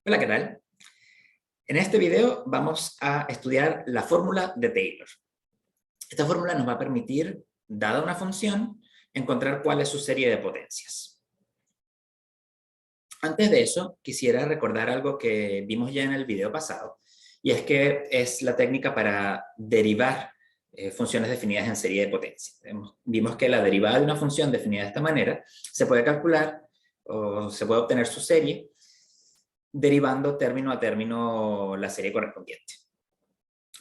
Hola, ¿qué tal? En este video vamos a estudiar la fórmula de Taylor. Esta fórmula nos va a permitir, dada una función, encontrar cuál es su serie de potencias. Antes de eso, quisiera recordar algo que vimos ya en el video pasado, y es que es la técnica para derivar funciones definidas en serie de potencias. Vimos que la derivada de una función definida de esta manera se puede calcular o se puede obtener su serie derivando término a término la serie correspondiente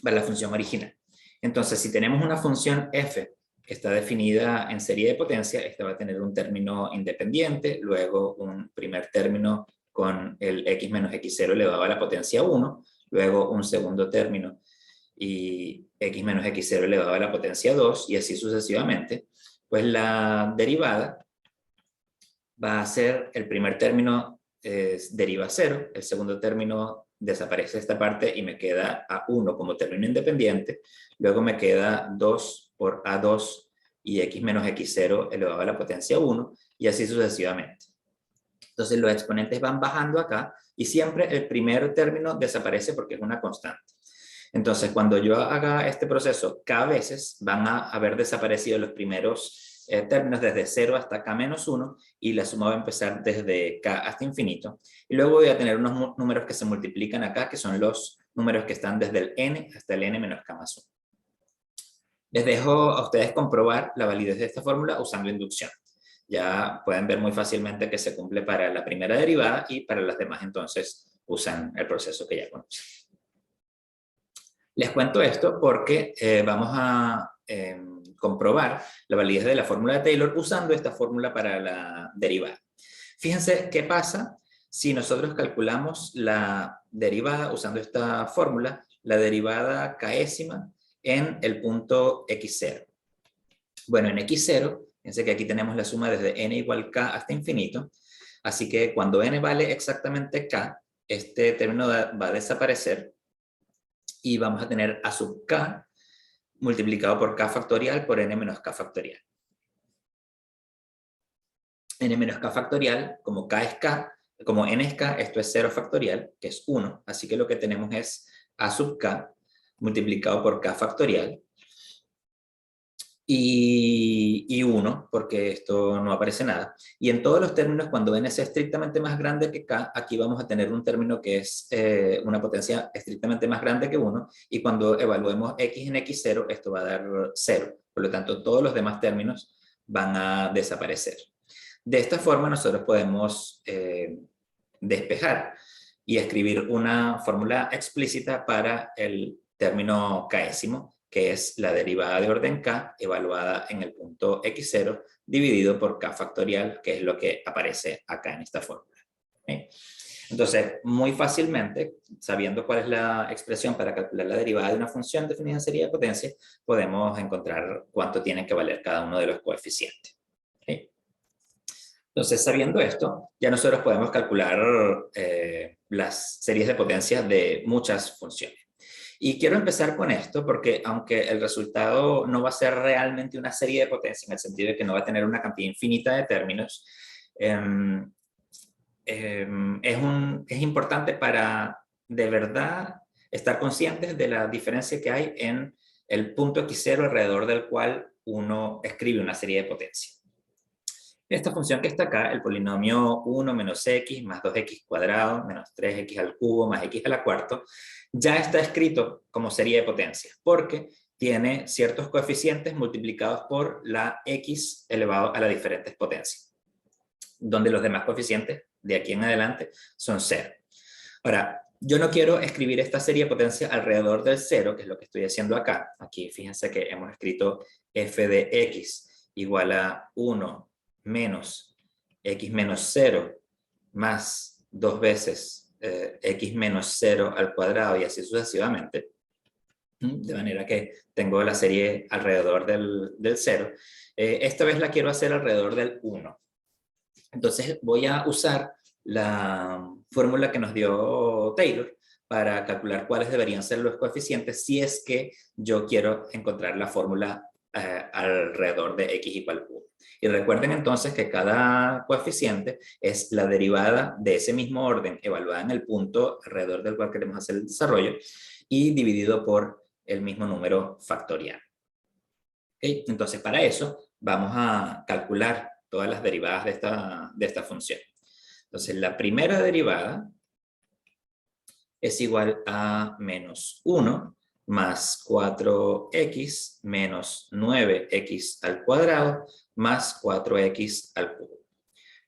para la función original. Entonces, si tenemos una función f que está definida en serie de potencia, esta va a tener un término independiente, luego un primer término con el x menos x0 elevado a la potencia 1, luego un segundo término y x menos x0 elevado a la potencia 2, y así sucesivamente. Pues la derivada va a ser el primer término deriva a 0, el segundo término desaparece esta parte y me queda a1 como término independiente, luego me queda 2 por a2 y x menos x0 elevado a la potencia 1, y así sucesivamente. Entonces los exponentes van bajando acá y siempre el primer término desaparece porque es una constante. Entonces cuando yo haga este proceso k veces van a haber desaparecido los primeros términos desde 0 hasta k menos 1, y la suma va a empezar desde k hasta infinito, y luego voy a tener unos números que se multiplican acá, que son los números que están desde el n hasta el n menos k más 1. Les dejo a ustedes comprobar la validez de esta fórmula usando inducción. Ya pueden ver muy fácilmente que se cumple para la primera derivada, y para las demás entonces usan el proceso que ya conocen. Les cuento esto porque vamos a comprobar la validez de la fórmula de Taylor usando esta fórmula para la derivada. Fíjense qué pasa si nosotros calculamos la derivada usando esta fórmula, la derivada késima en el punto x0. Bueno, en x0, fíjense que aquí tenemos la suma desde n igual k hasta infinito, así que cuando n vale exactamente k, este término va a desaparecer, y vamos a tener a sub k multiplicado por k factorial por n menos k factorial. N menos k factorial, como k es k, como n es k, esto es 0 factorial, que es 1, así que lo que tenemos es a sub k multiplicado por k factorial, y 1, porque esto no aparece nada. Y en todos los términos, cuando n sea estrictamente más grande que k, aquí vamos a tener un término que es una potencia estrictamente más grande que 1, y cuando evaluemos x en x0, esto va a dar 0. Por lo tanto, todos los demás términos van a desaparecer. De esta forma, nosotros podemos despejar y escribir una fórmula explícita para el término késimo, que es la derivada de orden k evaluada en el punto x0 dividido por k factorial, que es lo que aparece acá en esta fórmula. ¿Sí? Entonces, muy fácilmente, sabiendo cuál es la expresión para calcular la derivada de una función definida en serie de potencia, podemos encontrar cuánto tiene que valer cada uno de los coeficientes. ¿Sí? Entonces, sabiendo esto, ya nosotros podemos calcular las series de potencias de muchas funciones. Y quiero empezar con esto porque, aunque el resultado no va a ser realmente una serie de potencias, en el sentido de que no va a tener una cantidad infinita de términos, es importante para de verdad estar conscientes de la diferencia que hay en el punto x0 alrededor del cual uno escribe una serie de potencias. Esta función que está acá, el polinomio 1 menos x más 2x cuadrado menos 3x al cubo más x a la cuarta, ya está escrito como serie de potencias, porque tiene ciertos coeficientes multiplicados por la x elevado a las diferentes potencias, donde los demás coeficientes de aquí en adelante son 0. Ahora, yo no quiero escribir esta serie de potencias alrededor del 0, que es lo que estoy haciendo acá. Aquí fíjense que hemos escrito f de x igual a 1 menos x menos 0 más 2 veces x menos 0 al cuadrado, y así sucesivamente. De manera que tengo la serie alrededor del 0. Esta vez la quiero hacer alrededor del 1. Entonces voy a usar la fórmula que nos dio Taylor para calcular cuáles deberían ser los coeficientes si es que yo quiero encontrar la fórmula alrededor de x igual 1. Y recuerden entonces que cada coeficiente es la derivada de ese mismo orden evaluada en el punto alrededor del cual queremos hacer el desarrollo y dividido por el mismo número factorial. ¿Okay? Entonces, para eso vamos a calcular todas las derivadas de esta función. Entonces, la primera derivada es igual a menos 1 más 4x menos 9x al cuadrado más 4x al cubo.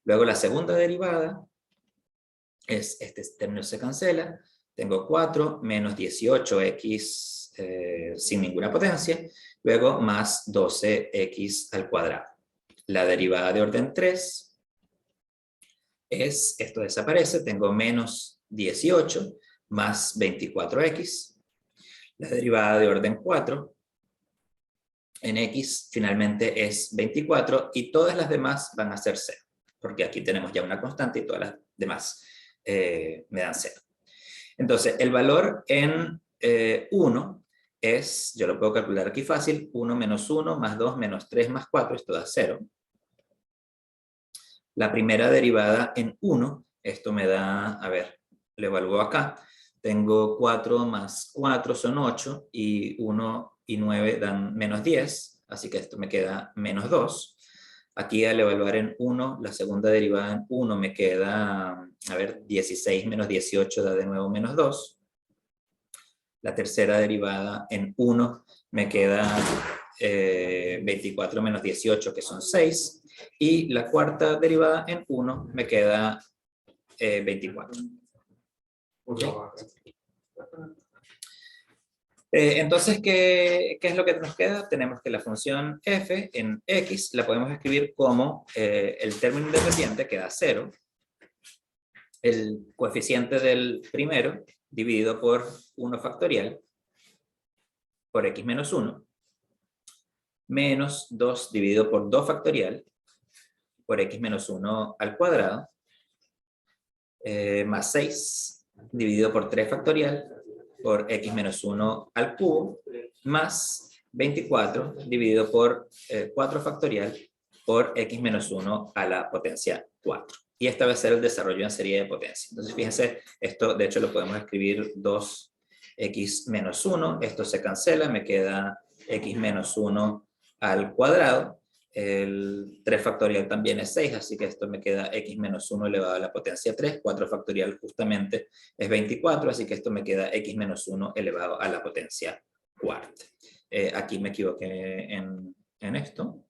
Luego la segunda derivada es, este término se cancela, tengo 4 menos 18x sin ninguna potencia, luego más 12x al cuadrado. La derivada de orden 3 es, esto desaparece, tengo menos 18 más 24x. La derivada de orden 4 en x finalmente es 24 y todas las demás van a ser 0, porque aquí tenemos ya una constante y todas las demás me dan 0. Entonces, el valor en 1 es, yo lo puedo calcular aquí fácil, 1 menos 1 más 2 menos 3 más 4, esto da 0. La primera derivada en 1, esto me da, a ver, lo evalúo acá, tengo 4 más 4 son 8 y 1 y 9 dan menos 10, así que esto me queda menos 2. Aquí al evaluar en 1, la segunda derivada en 1 me queda, a ver, 16 menos 18 da de nuevo menos 2. La tercera derivada en 1 me queda 24 menos 18, que son 6. Y la cuarta derivada en 1 me queda 24. ¿Okay? Entonces, ¿qué es lo que nos queda? Tenemos que la función f en x la podemos escribir como el término independiente que da 0, el coeficiente del primero dividido por 1 factorial por x menos 1, menos 2 dividido por 2 factorial por x menos 1 al cuadrado, más 6 dividido por 3 factorial por x menos 1 al cubo, más 24 dividido por 4 factorial por x menos 1 a la potencia 4. Y esta va a ser el desarrollo en serie de potencia. Entonces, fíjense, esto de hecho lo podemos escribir 2x menos 1, esto se cancela, me queda x menos 1 al cuadrado. El 3 factorial también es 6, así que esto me queda x menos 1 elevado a la potencia 3. 4 factorial justamente es 24, así que esto me queda x menos 1 elevado a la potencia cuarta. Aquí me equivoqué en esto.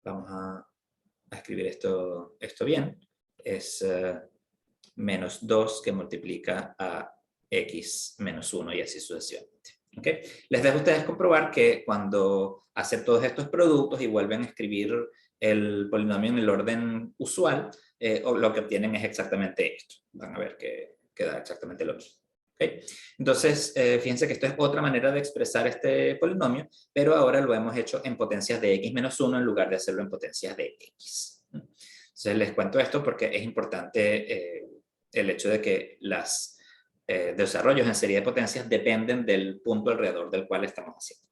Vamos a escribir esto bien. Es menos 2 que multiplica a x menos 1 y así sucesivamente. ¿Okay? Les dejo a ustedes comprobar que cuando hacen todos estos productos y vuelven a escribir el polinomio en el orden usual, lo que obtienen es exactamente esto. Van a ver que queda exactamente lo mismo. ¿Okay? Entonces, fíjense que esto es otra manera de expresar este polinomio, pero ahora lo hemos hecho en potencias de x menos 1 en lugar de hacerlo en potencias de x. Entonces, les cuento esto porque es importante el hecho de que las desarrollos en serie de potencias dependen del punto alrededor del cual estamos haciendo.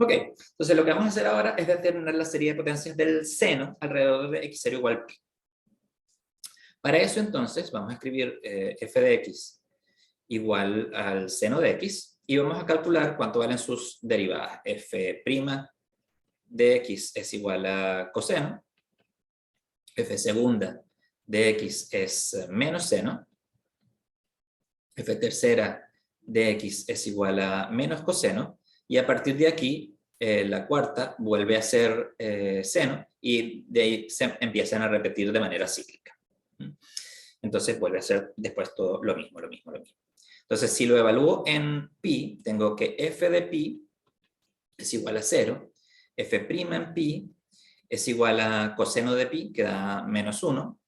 Ok, entonces lo que vamos a hacer ahora es determinar la serie de potencias del seno alrededor de x0 igual a pi. Para eso entonces vamos a escribir f de x igual al seno de x y vamos a calcular cuánto valen sus derivadas. F' de x es igual a coseno, f segunda de x es menos seno, f tercera de x es igual a menos coseno, y a partir de aquí, la cuarta vuelve a ser seno, y de ahí se empiezan a repetir de manera cíclica. Entonces vuelve a ser después todo lo mismo. Entonces, si lo evalúo en pi, tengo que f de pi es igual a 0, f' en pi es igual a coseno de pi, que da menos 1,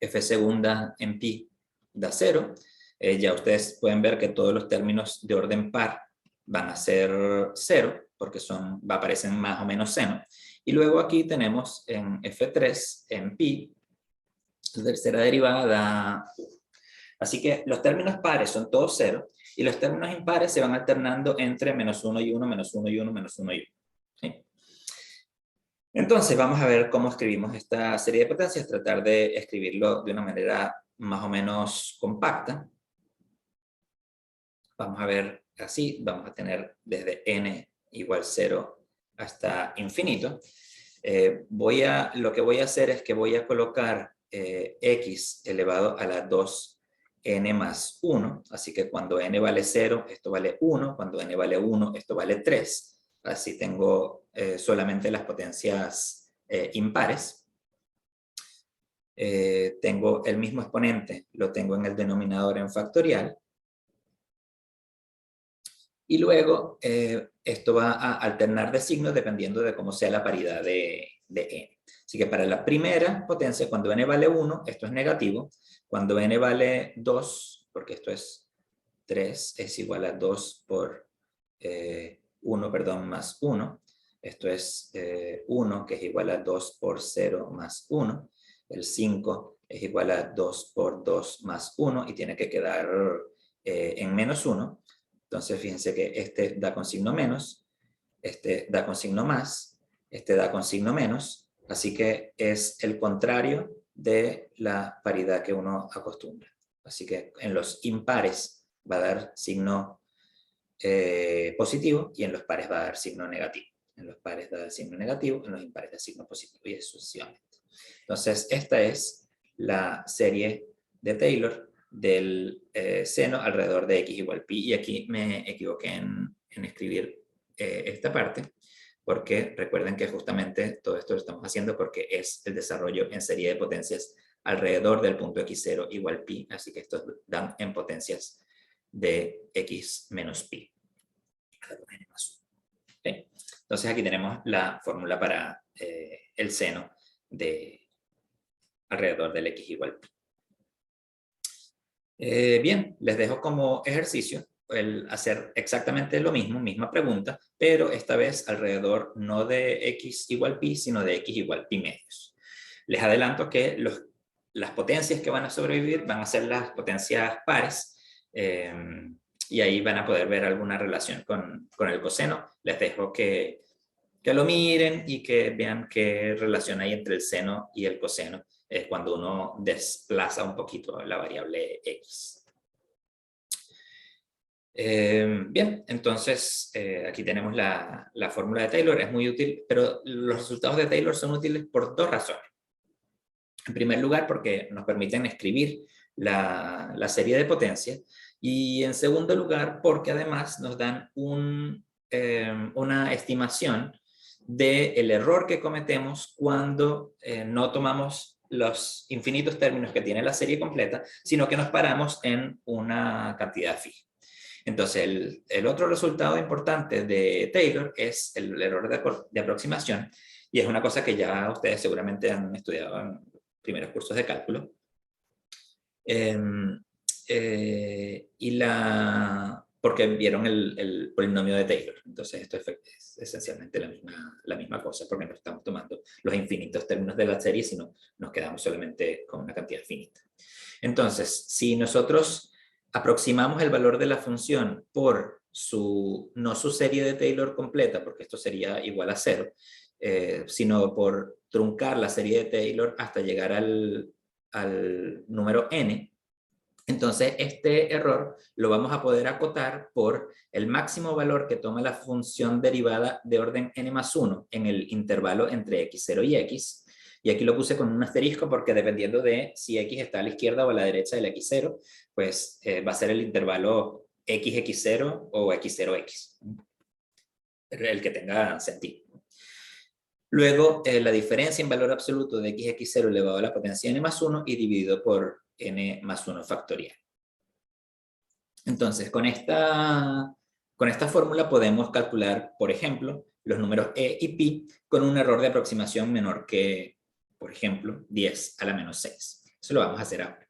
f segunda en pi da 0. Ya ustedes pueden ver que todos los términos de orden par van a ser 0, porque aparecen más o menos seno. Y luego aquí tenemos en f3 en pi, la tercera derivada da 1. Así que los términos pares son todos 0, Y los términos impares se van alternando entre -1 y 1, -1 y 1, -1 y 1. ¿Sí? Entonces vamos a ver cómo escribimos esta serie de potencias, tratar de escribirlo de una manera más o menos compacta. Vamos a ver así, vamos a tener desde n igual 0 hasta infinito. Lo que voy a hacer es que voy a colocar x elevado a la 2n más 1, así que cuando n vale 0, esto vale 1, cuando n vale 1, esto vale 3. Así tengo solamente las potencias impares. Tengo el mismo exponente, lo tengo en el denominador en factorial. Y luego esto va a alternar de signos dependiendo de cómo sea la paridad de n. Así que para la primera potencia, cuando n vale 1, esto es negativo. Cuando n vale 2, porque esto es 3, es igual a 2 por 1, perdón, más 1. Esto es 1, que es igual a 2 por 0 más 1. El 5 es igual a 2 por 2 más 1 y tiene que quedar en menos 1. Entonces, fíjense que este da con signo menos, este da con signo más, este da con signo menos, así que es el contrario de la paridad que uno acostumbra. Así que en los impares va a dar signo positivo y en los pares va a dar signo negativo. En los pares da signo negativo, en los impares da signo positivo y así sucesivamente. Entonces, esta es la serie de Taylor del seno alrededor de x igual pi. Y aquí me equivoqué en escribir esta parte, porque recuerden que justamente todo esto lo estamos haciendo porque es el desarrollo en serie de potencias alrededor del punto x0 igual pi, así que estos dan en potencias de x menos pi. ¿Okay? Entonces aquí tenemos la fórmula para el seno de alrededor del x igual pi. Bien, les dejo como ejercicio el hacer exactamente lo mismo, misma pregunta, pero esta vez alrededor no de x igual pi, sino de x igual pi medios. Les adelanto que las potencias que van a sobrevivir van a ser las potencias pares, y ahí van a poder ver alguna relación con el coseno. Les dejo que lo miren y que vean qué relación hay entre el seno y el coseno cuando uno desplaza un poquito la variable x. Bien, entonces aquí tenemos la fórmula de Taylor, es muy útil, pero los resultados de Taylor son útiles por dos razones. En primer lugar, porque nos permiten escribir la serie de potencias, y en segundo lugar, porque además nos dan una estimación del error que cometemos cuando no tomamos los infinitos términos que tiene la serie completa, sino que nos paramos en una cantidad fija. Entonces, el otro resultado importante de Taylor es el error de aproximación, y es una cosa que ya ustedes seguramente han estudiado en primeros cursos de cálculo. Porque vieron el polinomio de Taylor. Entonces esto es esencialmente la misma cosa, porque no estamos tomando los infinitos términos de la serie, sino nos quedamos solamente con una cantidad finita. Entonces, si nosotros aproximamos el valor de la función por no su serie de Taylor completa, porque esto sería igual a 0, sino por truncar la serie de Taylor hasta llegar al número n, entonces este error lo vamos a poder acotar por el máximo valor que toma la función derivada de orden n más 1 en el intervalo entre x0 y x. Y aquí lo puse con un asterisco porque dependiendo de si x está a la izquierda o a la derecha del x0, pues va a ser el intervalo xx0 o x0x, el que tenga sentido. Luego, la diferencia en valor absoluto de xx0 elevado a la potencia n más 1 y dividido por n más 1 factorial. Entonces, con esta fórmula podemos calcular, por ejemplo, los números e y pi con un error de aproximación menor que, por ejemplo, 10 a la menos 6. Eso lo vamos a hacer ahora.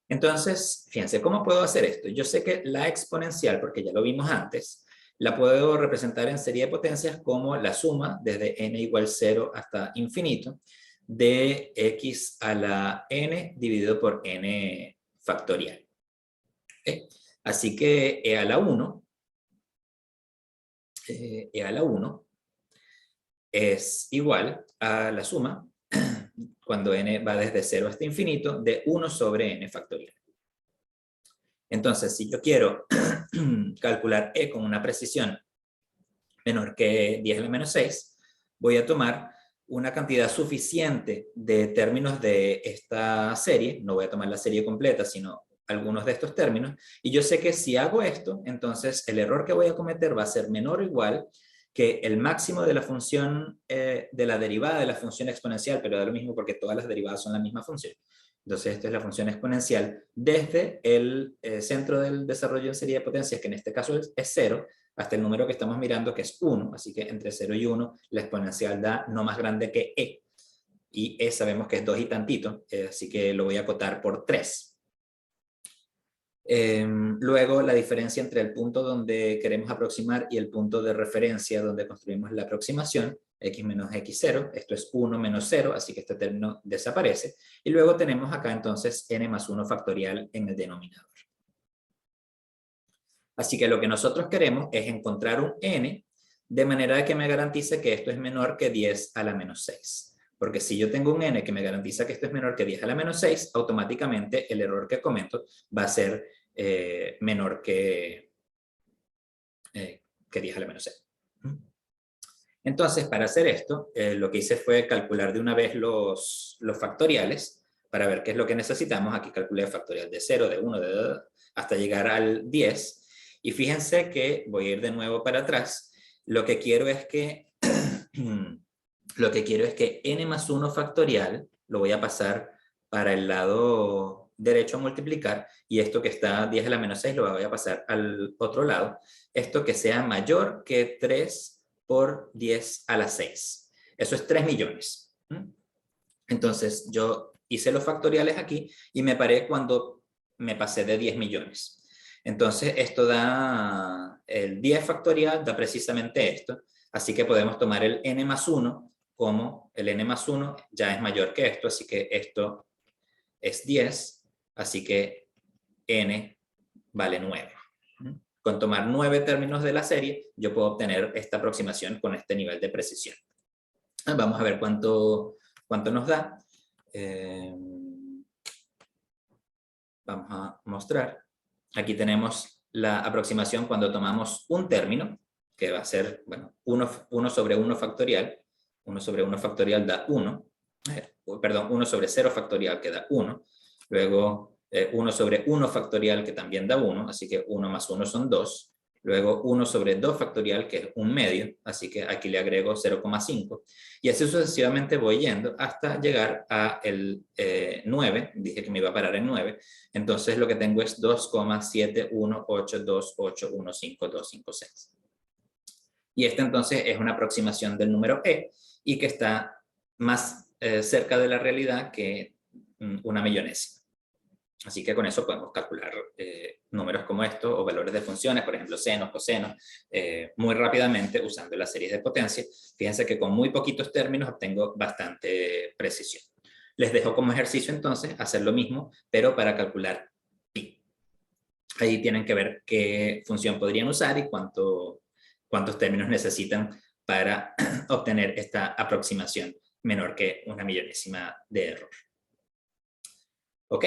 Entonces, fíjense, ¿cómo puedo hacer esto? Yo sé que la exponencial, porque ya lo vimos antes, la puedo representar en serie de potencias como la suma desde n igual 0 hasta infinito de x a la n dividido por n factorial. ¿Okay? Así que e a la 1, e a la 1 es igual a la suma, cuando n va desde 0 hasta infinito, de 1 sobre n factorial. Entonces, si yo quiero calcular e con una precisión menor que 10 a la menos 6, voy a tomar una cantidad suficiente de términos de esta serie, no voy a tomar la serie completa, sino algunos de estos términos, y yo sé que si hago esto, entonces el error que voy a cometer va a ser menor o igual que el máximo de la función, de la derivada de la función exponencial, pero da lo mismo porque todas las derivadas son la misma función. Entonces, esta es la función exponencial desde el centro del desarrollo en serie de potencias, que en este caso es 0, hasta el número que estamos mirando, que es 1. Así que entre 0 y 1, la exponencial da no más grande que e. Y e sabemos que es 2 y tantito, así que lo voy a acotar por 3. Luego, la diferencia entre el punto donde queremos aproximar y el punto de referencia donde construimos la aproximación, x menos x0, esto es 1 menos 0, así que este término desaparece. Y luego tenemos acá entonces n más 1 factorial en el denominador. Así que lo que nosotros queremos es encontrar un n de manera que me garantice que esto es menor que 10 a la menos 6. Porque si yo tengo un n que me garantiza que esto es menor que 10 a la menos 6, automáticamente el error que cometo va a ser menor que 10 a la menos 6. Entonces, para hacer esto, lo que hice fue calcular de una vez los factoriales para ver qué es lo que necesitamos. Aquí calculé factorial de 0, de 1, de 2, hasta llegar al 10. Y fíjense que voy a ir de nuevo para atrás. Lo que quiero es que n más 1 factorial lo voy a pasar para el lado derecho a multiplicar, y esto que está 10 a la menos 6 lo voy a pasar al otro lado. Esto que sea mayor que 3 por 10 a la 6. Eso es 3 millones. Entonces, yo hice los factoriales aquí y me paré cuando me pasé de 10 millones. Entonces, esto da, el 10 factorial da precisamente esto. Así que podemos tomar el n más 1 como el n más 1 ya es mayor que esto, así que esto es 10, así que n vale 9. Con tomar 9 términos de la serie, yo puedo obtener esta aproximación con este nivel de precisión. Vamos a ver cuánto nos da. Vamos a mostrar. Aquí tenemos la aproximación cuando tomamos un término, que va a ser, bueno, 1 sobre 1 factorial. 1 sobre 1 factorial da 1. Perdón, 1 sobre 0 factorial que da 1. Luego 1 sobre 1 factorial que también da 1, así que 1 más 1 son 2. Luego 1 sobre 2 factorial que es 1 medio, así que aquí le agrego 0,5. Y así sucesivamente voy yendo hasta llegar a el 9, dije que me iba a parar en 9. Entonces lo que tengo es 2,71828152556. Y esta entonces es una aproximación del número e, y que está más cerca de la realidad que una millonésima. Así que con eso podemos calcular números como estos o valores de funciones, por ejemplo, senos, cosenos, muy rápidamente usando las series de potencia. Fíjense que con muy poquitos términos obtengo bastante precisión. Les dejo como ejercicio entonces hacer lo mismo, pero para calcular pi. Ahí tienen que ver qué función podrían usar y cuántos términos necesitan para obtener esta aproximación menor que una millonésima de error. ¿Ok?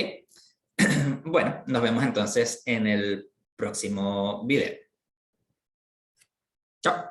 Bueno, nos vemos entonces en el próximo video. Chao.